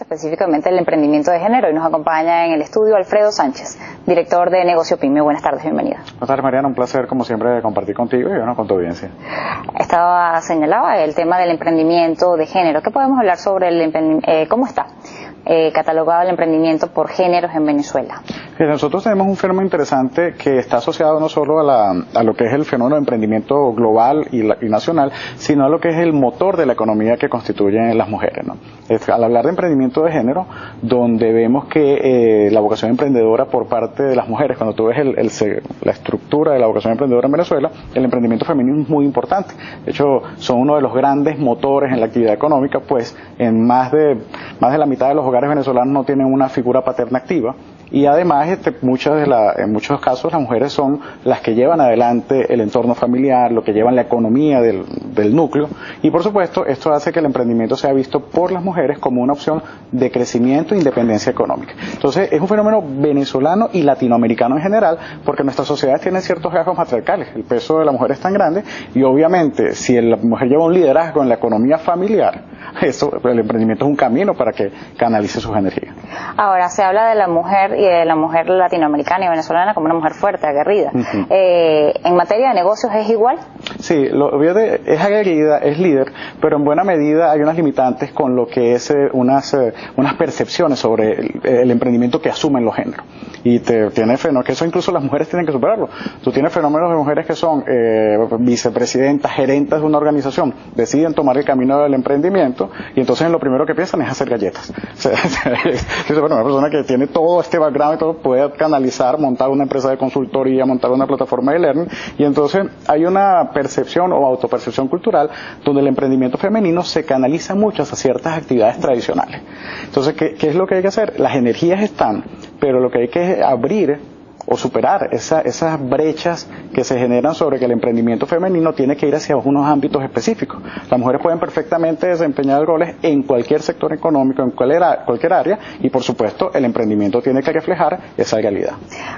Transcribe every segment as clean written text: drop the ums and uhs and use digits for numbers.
específicamente del emprendimiento de género, y nos acompaña en el estudio Alfredo Sánchez, director de Negocio Pyme. Buenas tardes, bienvenida. Buenas tardes, Mariana, un placer como siempre compartir contigo y con tu audiencia. Señalaba el tema del emprendimiento de género. ¿Qué podemos hablar sobre cómo está catalogado el emprendimiento por géneros en Venezuela? Nosotros tenemos un fenómeno interesante que está asociado no solo a lo que es el fenómeno de emprendimiento global y nacional, sino a lo que es el motor de la economía que constituyen las mujeres, ¿no? Al hablar de emprendimiento de género, donde vemos que la vocación emprendedora por parte de las mujeres, cuando tú ves la estructura de la vocación emprendedora en Venezuela, el emprendimiento femenino es muy importante. De hecho, son uno de los grandes motores en la actividad económica, pues en más de la mitad de los hogares venezolanos no tienen una figura paterna activa. Y además, en muchos casos, las mujeres son las que llevan adelante el entorno familiar, lo que llevan la economía del núcleo. Y por supuesto, esto hace que el emprendimiento sea visto por las mujeres como una opción de crecimiento e independencia económica. Entonces, es un fenómeno venezolano y latinoamericano en general, porque nuestras sociedades tienen ciertos rasgos matriarcales. El peso de la mujer es tan grande y obviamente, si la mujer lleva un liderazgo en la economía familiar, el emprendimiento es un camino para que canalice sus energías. Ahora, se habla de la mujer y de la mujer latinoamericana y venezolana como una mujer fuerte, aguerrida. Uh-huh. ¿En materia de negocios es igual? Sí, es aguerrida, es líder, pero en buena medida hay unas limitantes con lo que es unas percepciones sobre el emprendimiento que asumen los géneros. Y tiene fenómenos que eso incluso las mujeres tienen que superarlo. Tú tienes fenómenos de mujeres que son vicepresidentas, gerentes de una organización, deciden tomar el camino del emprendimiento y entonces lo primero que piensan es hacer galletas. Una persona que tiene todo este background y todo puede canalizar, montar una empresa de consultoría, montar una plataforma de learning, y entonces hay una percepción o autopercepción cultural donde el emprendimiento femenino se canaliza mucho hacia ciertas actividades tradicionales. Entonces, ¿qué es lo que hay que hacer? Las energías están, pero lo que hay que abrir o superar esas brechas que se generan sobre que el emprendimiento femenino tiene que ir hacia unos ámbitos específicos. Las mujeres pueden perfectamente desempeñar roles en cualquier sector económico, en cualquier área, y por supuesto el emprendimiento tiene que reflejar esa realidad.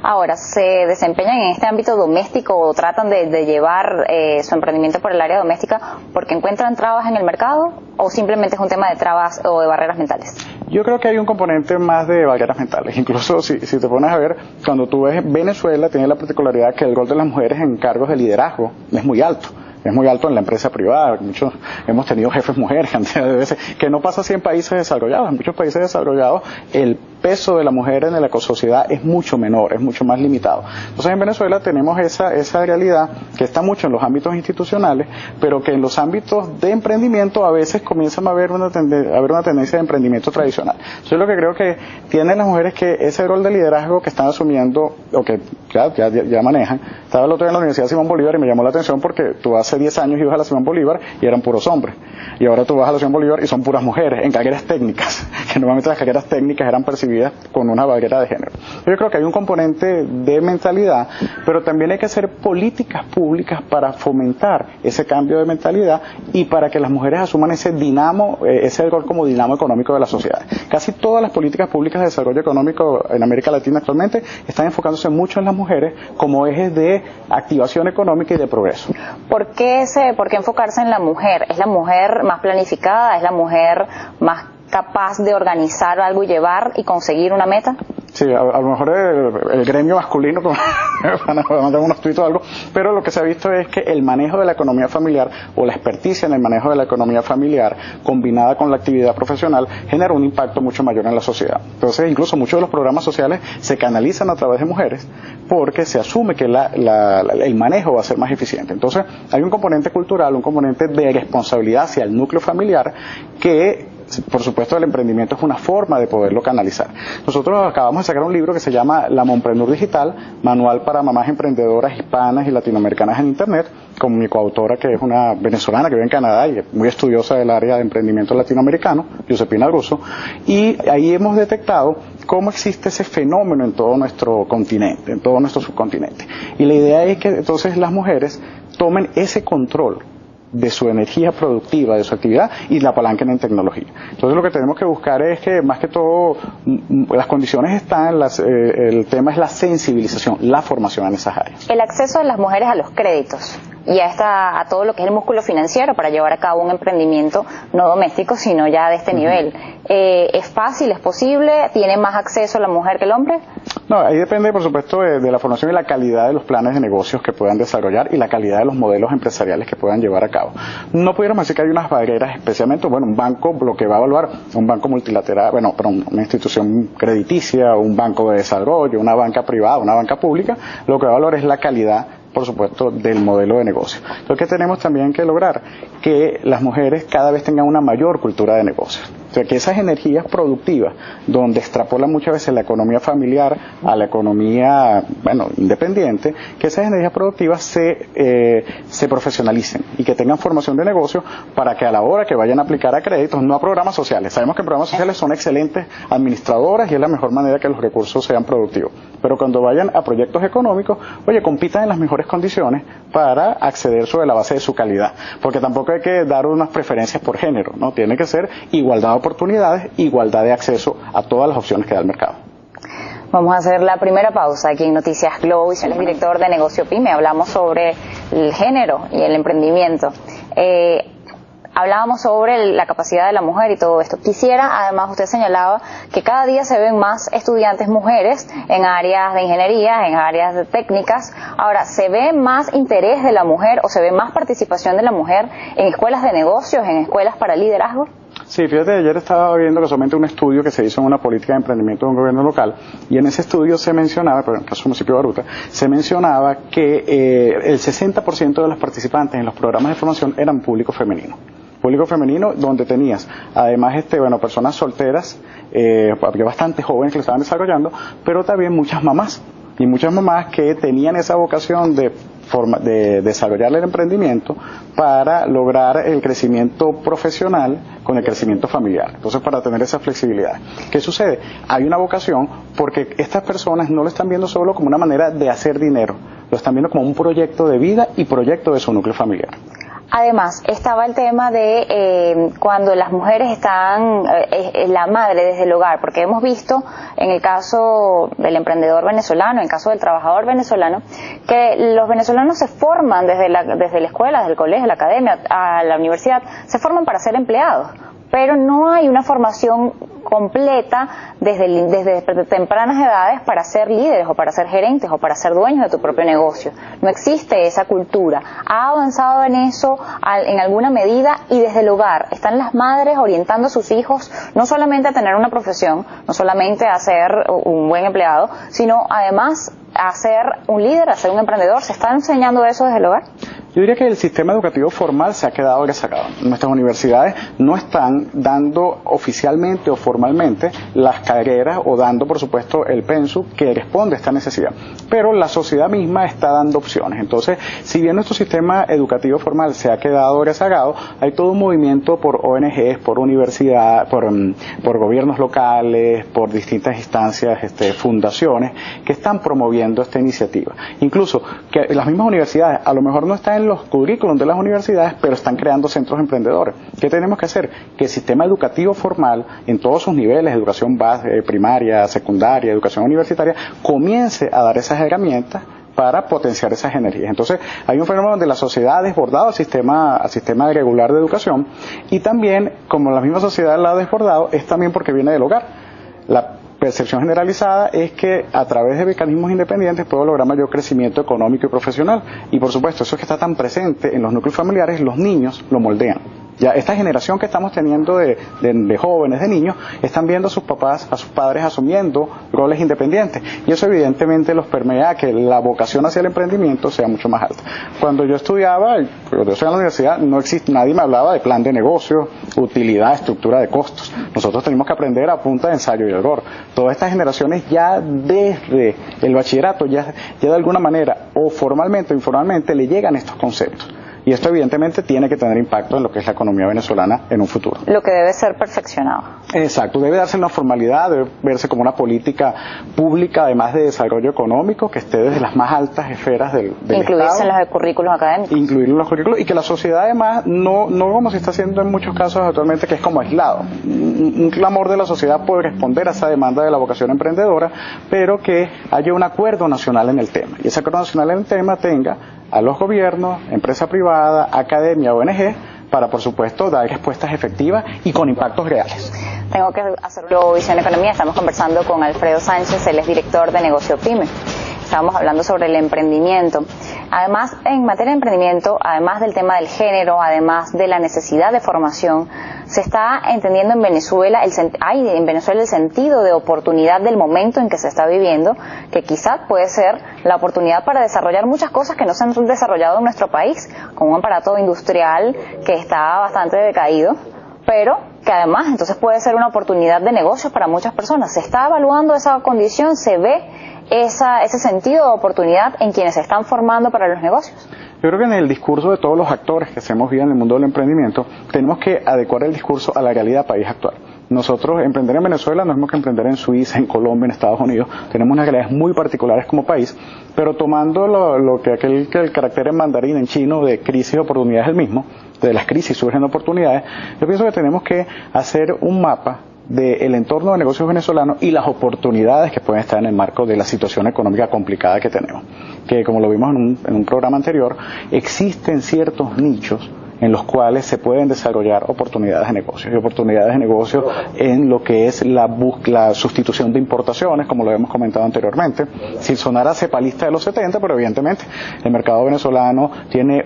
Ahora, ¿se desempeñan en este ámbito doméstico o tratan de llevar su emprendimiento por el área doméstica porque encuentran trabas en el mercado o simplemente es un tema de trabas o de barreras mentales? Yo creo que hay un componente más de barreras mentales. Incluso si te pones a ver, cuando tú ves Venezuela, tiene la particularidad que el rol de las mujeres en cargos de liderazgo es muy alto. Es muy alto en la empresa privada. Muchos hemos tenido jefes mujeres cantidad de veces, que no pasa así en países desarrollados. En muchos países desarrollados el peso de la mujer en la ecosociedad es mucho menor, es mucho más limitado. Entonces en Venezuela tenemos esa realidad que está mucho en los ámbitos institucionales, pero que en los ámbitos de emprendimiento a veces comienzan a haber una tendencia de emprendimiento tradicional. Yo lo que creo que tienen las mujeres que ese rol de liderazgo que están asumiendo, o que ya manejan. Estaba el otro día en la Universidad Simón Bolívar y me llamó la atención porque tú hace 10 años ibas a la Simón Bolívar y eran puros hombres. Y ahora tú vas a la Simón Bolívar y son puras mujeres, en carreras técnicas, que normalmente las carreras técnicas eran percibidas con una barrera de género. Yo creo que hay un componente de mentalidad, pero también hay que hacer políticas públicas para fomentar ese cambio de mentalidad y para que las mujeres asuman ese rol como dinamo económico de la sociedad. Casi todas las políticas públicas de desarrollo económico en América Latina actualmente están enfocándose mucho en las mujeres como ejes de activación económica y de progreso. ¿Por qué enfocarse en la mujer? ¿Es la mujer más planificada? ¿Es la mujer más capaz de organizar algo y llevar y conseguir una meta? Sí, a lo mejor el gremio masculino van a mandar unos tuitos o algo, pero lo que se ha visto es que el manejo de la economía familiar o la experticia en el manejo de la economía familiar combinada con la actividad profesional genera un impacto mucho mayor en la sociedad. Entonces, incluso muchos de los programas sociales se canalizan a través de mujeres porque se asume que el manejo va a ser más eficiente. Entonces, hay un componente cultural, un componente de responsabilidad hacia el núcleo familiar que, por supuesto, el emprendimiento es una forma de poderlo canalizar. Nosotros acabamos de sacar un libro que se llama La Mompreneur Digital, manual para mamás emprendedoras hispanas y latinoamericanas en Internet, con mi coautora, que es una venezolana que vive en Canadá y es muy estudiosa del área de emprendimiento latinoamericano, Josepina Russo, y ahí hemos detectado cómo existe ese fenómeno en todo nuestro continente, en todo nuestro subcontinente. Y la idea es que entonces las mujeres tomen ese control de su energía productiva, de su actividad, y la apalanquen en tecnología. Entonces lo que tenemos que buscar es que, más que todo, las condiciones están, el tema es la sensibilización, la formación en esas áreas. El acceso de las mujeres a los créditos. y a todo lo que es el músculo financiero para llevar a cabo un emprendimiento no doméstico, sino ya de este nivel. ¿Es fácil, es posible? ¿Tiene más acceso la mujer que el hombre? No, ahí depende, por supuesto, de la formación y la calidad de los planes de negocios que puedan desarrollar y la calidad de los modelos empresariales que puedan llevar a cabo. No pudiéramos decir que hay unas barreras, especialmente, un banco lo que va a evaluar, un banco multilateral, una institución crediticia, un banco de desarrollo, una banca privada, una banca pública, lo que va a evaluar es la calidad, por supuesto, del modelo de negocio. Entonces, ¿qué tenemos también que lograr? Que las mujeres cada vez tengan una mayor cultura de negocios. O sea, que esas energías productivas, donde extrapolan muchas veces la economía familiar a la economía, independiente, que esas energías productivas se profesionalicen y que tengan formación de negocio para que a la hora que vayan a aplicar a créditos, no a programas sociales. Sabemos que programas sociales son excelentes administradoras y es la mejor manera que los recursos sean productivos. Pero cuando vayan a proyectos económicos, compitan en las mejores condiciones para acceder sobre la base de su calidad. Porque tampoco hay que dar unas preferencias por género, ¿no? Tiene que ser igualdad de oportunidades, igualdad de acceso a todas las opciones que da el mercado. Vamos a hacer la primera pausa aquí en Noticias Globo. Y él es director de Negocio PYME. Hablamos sobre el género y el emprendimiento. Hablábamos sobre la capacidad de la mujer y todo esto. Quisiera, además, usted señalaba que cada día se ven más estudiantes mujeres en áreas de ingeniería, en áreas de técnicas. Ahora, ¿se ve más interés de la mujer o se ve más participación de la mujer en escuelas de negocios, en escuelas para liderazgo? Sí, fíjate, ayer estaba viendo casualmente un estudio que se hizo en una política de emprendimiento de un gobierno local, y en ese estudio se mencionaba, pero en el caso del municipio de Baruta, se mencionaba que el 60% de los participantes en los programas de formación eran público femenino, donde tenías además personas solteras, había bastantes jóvenes que lo estaban desarrollando, pero también muchas mamás que tenían esa vocación de desarrollar el emprendimiento para lograr el crecimiento profesional con el crecimiento familiar. Entonces, para tener esa flexibilidad. ¿Qué sucede? Hay una vocación porque estas personas no lo están viendo solo como una manera de hacer dinero, lo están viendo como un proyecto de vida y proyecto de su núcleo familiar. Además, estaba el tema de cuando las mujeres están, la madre desde el hogar, porque hemos visto en el caso del emprendedor venezolano, en el caso del trabajador venezolano, que los venezolanos se forman desde la escuela, desde el colegio, la academia, a la universidad, se forman para ser empleados, pero no hay una formación completa desde tempranas edades para ser líderes o para ser gerentes o para ser dueños de tu propio negocio. No existe esa cultura. ¿Ha avanzado en eso en alguna medida? Y desde el hogar, ¿están las madres orientando a sus hijos no solamente a tener una profesión, no solamente a ser un buen empleado, sino además a ser un líder, a ser un emprendedor? ¿Se está enseñando eso desde el hogar? Yo diría que el sistema educativo formal se ha quedado rezagado. Nuestras universidades no están dando oficialmente o formalmente las carreras o dando, por supuesto, el pensum que responde a esta necesidad. Pero la sociedad misma está dando opciones. Entonces, si bien nuestro sistema educativo formal se ha quedado rezagado, hay todo un movimiento por ONGs, por universidades, por gobiernos locales, por distintas instancias, fundaciones, que están promoviendo esta iniciativa. Incluso que las mismas universidades a lo mejor no están en los currículums de las universidades, pero están creando centros emprendedores. ¿Qué tenemos que hacer? Que el sistema educativo formal, en todos sus niveles, educación base, primaria, secundaria, educación universitaria, comience a dar esas herramientas para potenciar esas energías. Entonces, hay un fenómeno donde la sociedad ha desbordado al sistema regular de educación, y también, como la misma sociedad la ha desbordado, es también porque viene del hogar. La percepción generalizada es que a través de mecanismos independientes puedo lograr mayor crecimiento económico y profesional, y por supuesto eso que está tan presente en los núcleos familiares, los niños lo moldean. Ya esta generación que estamos teniendo de jóvenes, de niños, están viendo a sus papás, a sus padres asumiendo roles independientes, y eso evidentemente los permea a que la vocación hacia el emprendimiento sea mucho más alta. Cuando yo estudiaba, cuando yo estudiaba en la universidad, nadie me hablaba de plan de negocio, utilidad, estructura de costos. Nosotros tenemos que aprender a punta de ensayo y error. Todas estas generaciones ya desde el bachillerato, ya de alguna manera, o formalmente o informalmente, le llegan estos conceptos. Y esto evidentemente tiene que tener impacto en lo que es la economía venezolana en un futuro. Lo que debe ser perfeccionado. Exacto, debe darse una formalidad, debe verse como una política pública, además de desarrollo económico, que esté desde las más altas esferas del Incluirse Estado. En los currículos académicos. Incluirlo en los currículos, y que la sociedad además no como se está haciendo en muchos casos actualmente, que es como aislado. Un clamor de la sociedad puede responder a esa demanda de la vocación emprendedora, pero que haya un acuerdo nacional en el tema. Y ese acuerdo nacional en el tema tenga a los gobiernos, empresa privada, academia, ONG, para por supuesto dar respuestas efectivas y con impactos reales. Tengo que hacerlo Visión Economía. Estamos conversando con Alfredo Sánchez, él es director de Negocio Pyme. Estábamos hablando sobre el emprendimiento. Además, en materia de emprendimiento, además del tema del género, además de la necesidad de formación, se está entendiendo en Venezuela el sentido de oportunidad del momento en que se está viviendo, que quizás puede ser la oportunidad para desarrollar muchas cosas que no se han desarrollado en nuestro país, con un aparato industrial que está bastante decaído, pero que además entonces puede ser una oportunidad de negocio para muchas personas. Se está evaluando esa condición, se ve ese sentido de oportunidad en quienes se están formando para los negocios. Yo creo que en el discurso de todos los actores que hacemos vida en el mundo del emprendimiento, tenemos que adecuar el discurso a la realidad país actual. Nosotros, emprender en Venezuela no es lo mismo que emprender en Suiza, en Colombia, en Estados Unidos. Tenemos unas realidades muy particulares como país, pero tomando que el carácter en mandarín, en chino, de crisis y oportunidades es el mismo, de las crisis surgen oportunidades, yo pienso que tenemos que hacer un mapa del entorno de negocios venezolanos y las oportunidades que pueden estar en el marco de la situación económica complicada que tenemos. Que como lo vimos en un programa anterior, existen ciertos nichos en los cuales se pueden desarrollar oportunidades de negocios y oportunidades de negocios en lo que es la sustitución de importaciones, como lo hemos comentado anteriormente, sin sonar a cepalista de los 70, pero evidentemente el mercado venezolano tiene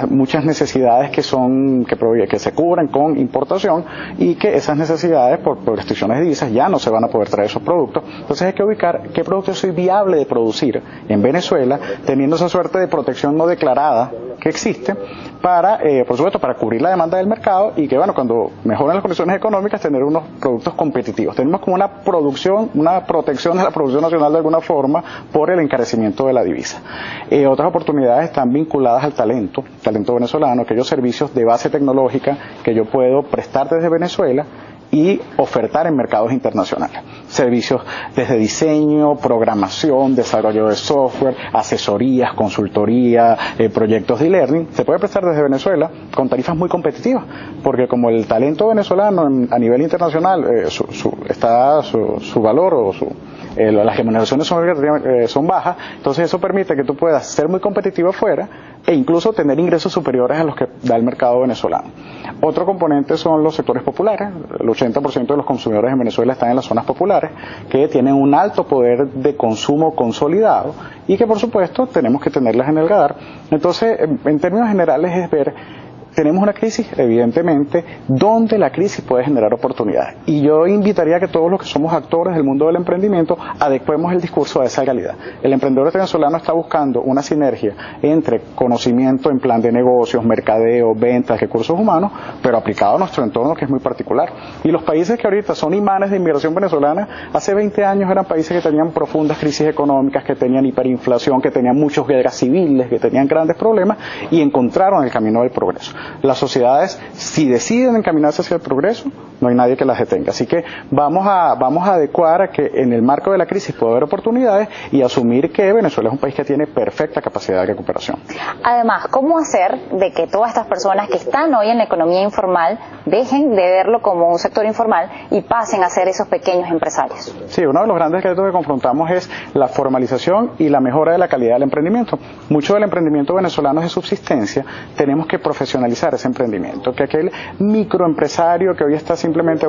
muchas necesidades que se cubren con importación y que esas necesidades por restricciones de divisas ya no se van a poder traer esos productos. Entonces hay que ubicar qué productos es viable de producir en Venezuela, teniendo esa suerte de protección no declarada que existe para, por supuesto, para cubrir la demanda del mercado y que, cuando mejoren las condiciones económicas, tener unos productos competitivos. Tenemos como una protección de la producción nacional de alguna forma por el encarecimiento de la divisa. Otras oportunidades están vinculadas al talento venezolano, aquellos servicios de base tecnológica que yo puedo prestar desde Venezuela y ofertar en mercados internacionales. Servicios desde diseño, programación, desarrollo de software, asesorías, consultoría, proyectos de e-learning, se puede prestar desde Venezuela con tarifas muy competitivas, porque como el talento venezolano a nivel internacional su valor o las remuneraciones son bajas, entonces eso permite que tú puedas ser muy competitivo afuera e incluso tener ingresos superiores a los que da el mercado venezolano. Otro componente son los sectores populares. El 80% de los consumidores en Venezuela están en las zonas populares, que tienen un alto poder de consumo consolidado y que por supuesto tenemos que tenerlas en el radar. Entonces, en términos generales es ver, tenemos una crisis, evidentemente, donde la crisis puede generar oportunidades. Y yo invitaría a que todos los que somos actores del mundo del emprendimiento adecuemos el discurso a esa realidad. El emprendedor venezolano está buscando una sinergia entre conocimiento en plan de negocios, mercadeo, ventas, recursos humanos, pero aplicado a nuestro entorno que es muy particular. Y los países que ahorita son imanes de inmigración venezolana, hace 20 años eran países que tenían profundas crisis económicas, que tenían hiperinflación, que tenían muchas guerras civiles, que tenían grandes problemas y encontraron el camino del progreso. Las sociedades, si deciden encaminarse hacia el progreso, no hay nadie que las detenga. Así que vamos a adecuar a que en el marco de la crisis puede haber oportunidades y asumir que Venezuela es un país que tiene perfecta capacidad de recuperación. Además, ¿cómo hacer de que todas estas personas que están hoy en la economía informal dejen de verlo como un sector informal y pasen a ser esos pequeños empresarios? Sí, uno de los grandes retos que confrontamos es la formalización y la mejora de la calidad del emprendimiento. Mucho del emprendimiento venezolano es de subsistencia, tenemos que profesionalizar ese emprendimiento, que aquel microempresario que hoy está simplemente,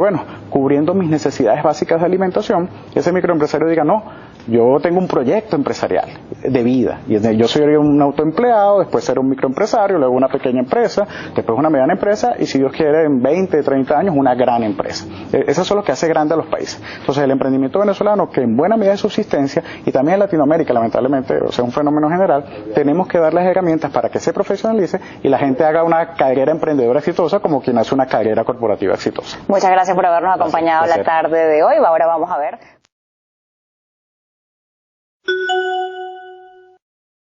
cubriendo mis necesidades básicas de alimentación, ese microempresario diga, no, yo tengo un proyecto empresarial de vida, y yo soy un autoempleado, después seré un microempresario, luego una pequeña empresa, después una mediana empresa, y si Dios quiere en 20, 30 años una gran empresa. Eso es lo que hace grande a los países. Entonces el emprendimiento venezolano, que en buena medida es subsistencia, y también en Latinoamérica lamentablemente, es un fenómeno general, tenemos que dar las herramientas para que se profesionalice y la gente haga una carrera emprendedora exitosa como quien hace una carrera corporativa exitosa. Muchas gracias por habernos acompañado la tarde de hoy. Ahora vamos a ver